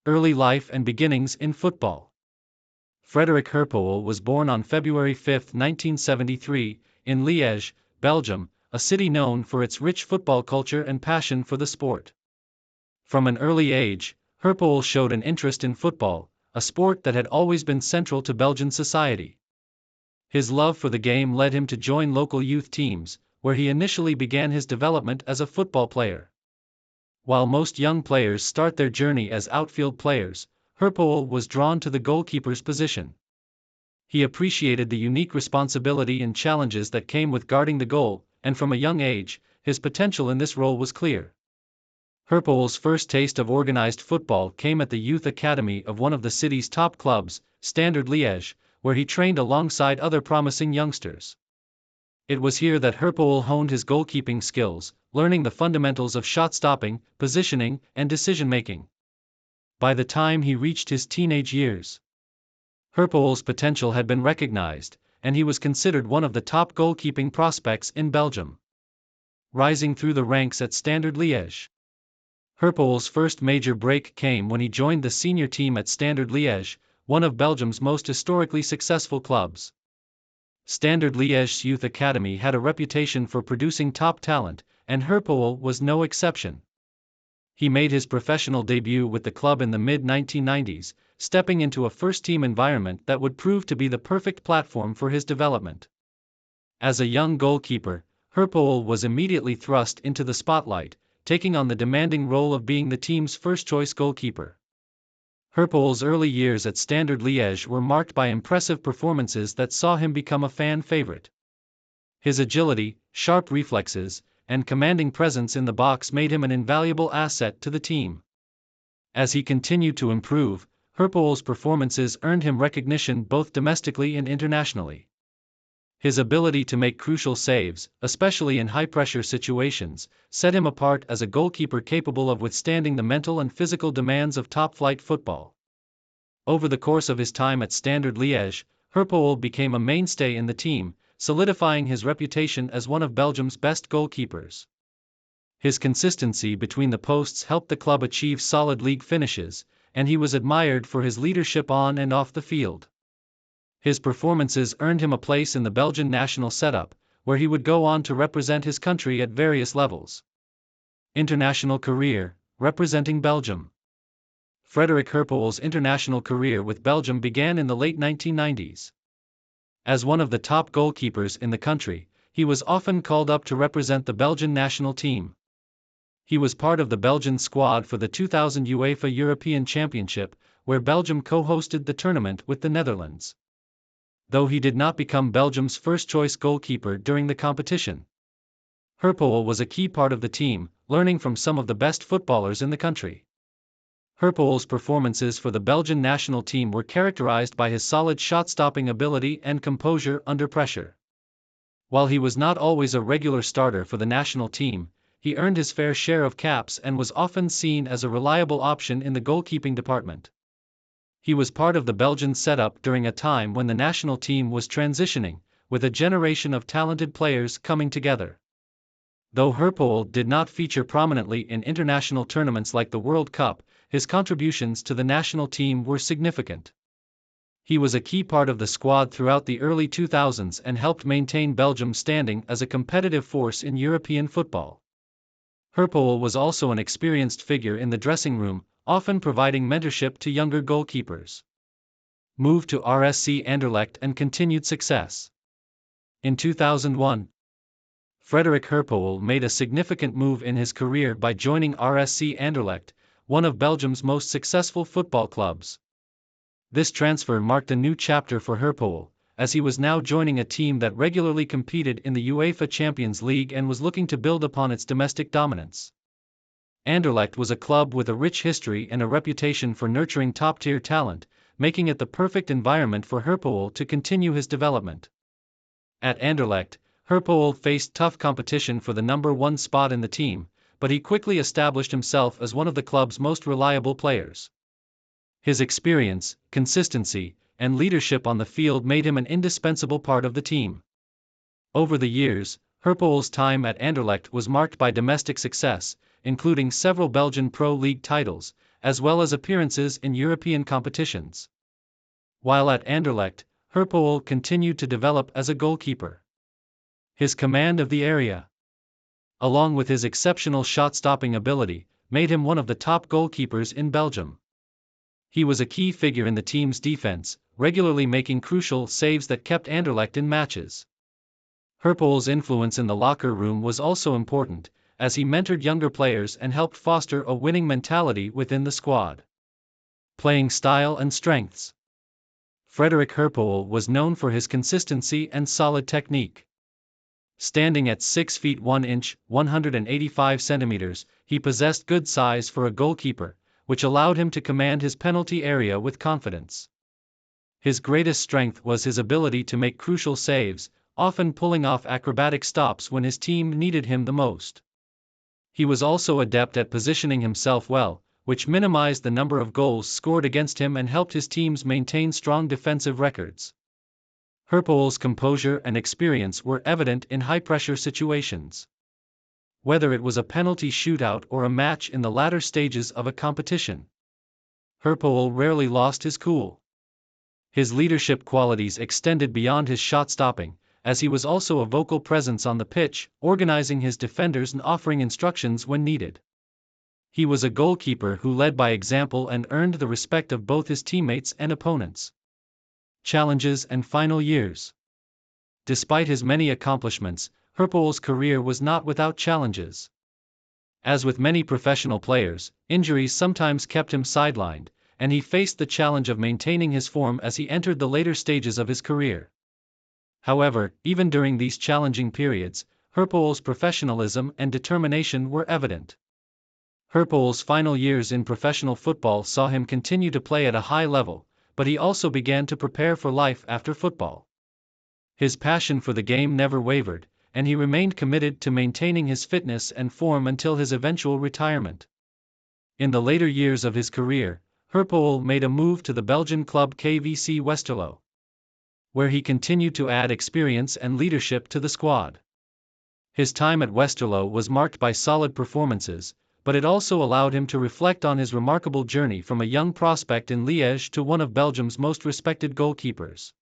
Early life and beginnings in football. Frederic Herpoel was born on February 5, 1973, in Liège, Belgium, a city known for its rich football culture and passion for the sport. From an early age, Herpoel showed an interest in football, a sport that had always been central to Belgian society. His love for the game led him to join local youth teams, where he initially began his development as a football player. While most young players start their journey as outfield players, Herpoel was drawn to the goalkeeper's position. He appreciated the unique responsibility and challenges that came with guarding the goal, and from a young age, his potential in this role was clear. Herpoel's first taste of organized football came at the youth academy of one of the city's top clubs, Standard Liège, where he trained alongside other promising youngsters. It was here that Herpoel honed his goalkeeping skills, learning the fundamentals of shot stopping, positioning, and decision-making. By the time he reached his teenage years, Herpoel's potential had been recognized, and he was considered one of the top goalkeeping prospects in Belgium. Rising through the ranks at Standard Liège. Herpoel's first major break came when he joined the senior team at Standard Liège, one of Belgium's most historically successful clubs. Standard Liège's youth academy had a reputation for producing top talent, and Herpoel was no exception. He made his professional debut with the club in the mid-1990s, stepping into a first-team environment that would prove to be the perfect platform for his development. As a young goalkeeper, Herpoel was immediately thrust into the spotlight, taking on the demanding role of being the team's first-choice goalkeeper. Herpoel's early years at Standard Liège were marked by impressive performances that saw him become a fan favorite. His agility, sharp reflexes, and commanding presence in the box made him an invaluable asset to the team. As he continued to improve, Herpoel's performances earned him recognition both domestically and internationally. His ability to make crucial saves, especially in high-pressure situations, set him apart as a goalkeeper capable of withstanding the mental and physical demands of top-flight football. Over the course of his time at Standard Liège, Herpoel became a mainstay in the team, solidifying his reputation as one of Belgium's best goalkeepers. His consistency between the posts helped the club achieve solid league finishes, and he was admired for his leadership on and off the field. His performances earned him a place in the Belgian national setup, where he would go on to represent his country at various levels. International career, representing Belgium. Frederic Herpoel's international career with Belgium began in the late 1990s. As one of the top goalkeepers in the country, he was often called up to represent the Belgian national team. He was part of the Belgian squad for the 2000 UEFA European Championship, where Belgium co-hosted the tournament with the Netherlands. Though he did not become Belgium's first-choice goalkeeper during the competition, Herpoel was a key part of the team, learning from some of the best footballers in the country. Herpoel's performances for the Belgian national team were characterized by his solid shot-stopping ability and composure under pressure. While he was not always a regular starter for the national team, he earned his fair share of caps and was often seen as a reliable option in the goalkeeping department. He was part of the Belgian setup during a time when the national team was transitioning, with a generation of talented players coming together. Though Herpoel did not feature prominently in international tournaments like the World Cup, his contributions to the national team were significant. He was a key part of the squad throughout the early 2000s and helped maintain Belgium's standing as a competitive force in European football. Herpoel was also an experienced figure in the dressing room, often providing mentorship to younger goalkeepers. Moved to RSC Anderlecht and continued success. In 2001, Frederic Herpoel made a significant move in his career by joining RSC Anderlecht, one of Belgium's most successful football clubs. This transfer marked a new chapter for Herpoel, as he was now joining a team that regularly competed in the UEFA Champions League and was looking to build upon its domestic dominance. Anderlecht was a club with a rich history and a reputation for nurturing top-tier talent, making it the perfect environment for Herpoel to continue his development. At Anderlecht, Herpoel faced tough competition for the number one spot in the team, but he quickly established himself as one of the club's most reliable players. His experience, consistency, and leadership on the field made him an indispensable part of the team. Over the years, Herpoel's time at Anderlecht was marked by domestic success, including several Belgian Pro League titles, as well as appearances in European competitions. While at Anderlecht, Herpoel continued to develop as a goalkeeper. His command of the area, along with his exceptional shot-stopping ability, made him one of the top goalkeepers in Belgium. He was a key figure in the team's defense, regularly making crucial saves that kept Anderlecht in matches. Herpoel's influence in the locker room was also important, as he mentored younger players and helped foster a winning mentality within the squad. Playing style and strengths. Frederic Herpoel was known for his consistency and solid technique. Standing at 6 feet 1 inch, 185 centimeters, he possessed good size for a goalkeeper, which allowed him to command his penalty area with confidence. His greatest strength was his ability to make crucial saves, often pulling off acrobatic stops when his team needed him the most. He was also adept at positioning himself well, which minimized the number of goals scored against him and helped his teams maintain strong defensive records. Herpoel's composure and experience were evident in high-pressure situations. Whether it was a penalty shootout or a match in the latter stages of a competition, Herpoel rarely lost his cool. His leadership qualities extended beyond his shot-stopping, as he was also a vocal presence on the pitch, organizing his defenders and offering instructions when needed. He was a goalkeeper who led by example and earned the respect of both his teammates and opponents. Challenges and final years. Despite his many accomplishments, Herpoel's career was not without challenges. As with many professional players, injuries sometimes kept him sidelined, and he faced the challenge of maintaining his form as he entered the later stages of his career. However, even during these challenging periods, Herpoel's professionalism and determination were evident. Herpoel's final years in professional football saw him continue to play at a high level, but he also began to prepare for life after football. His passion for the game never wavered, and he remained committed to maintaining his fitness and form until his eventual retirement. In the later years of his career, Herpoel made a move to the Belgian club KVC Westerlo, where he continued to add experience and leadership to the squad. His time at Westerlo was marked by solid performances, but it also allowed him to reflect on his remarkable journey from a young prospect in Liège to one of Belgium's most respected goalkeepers.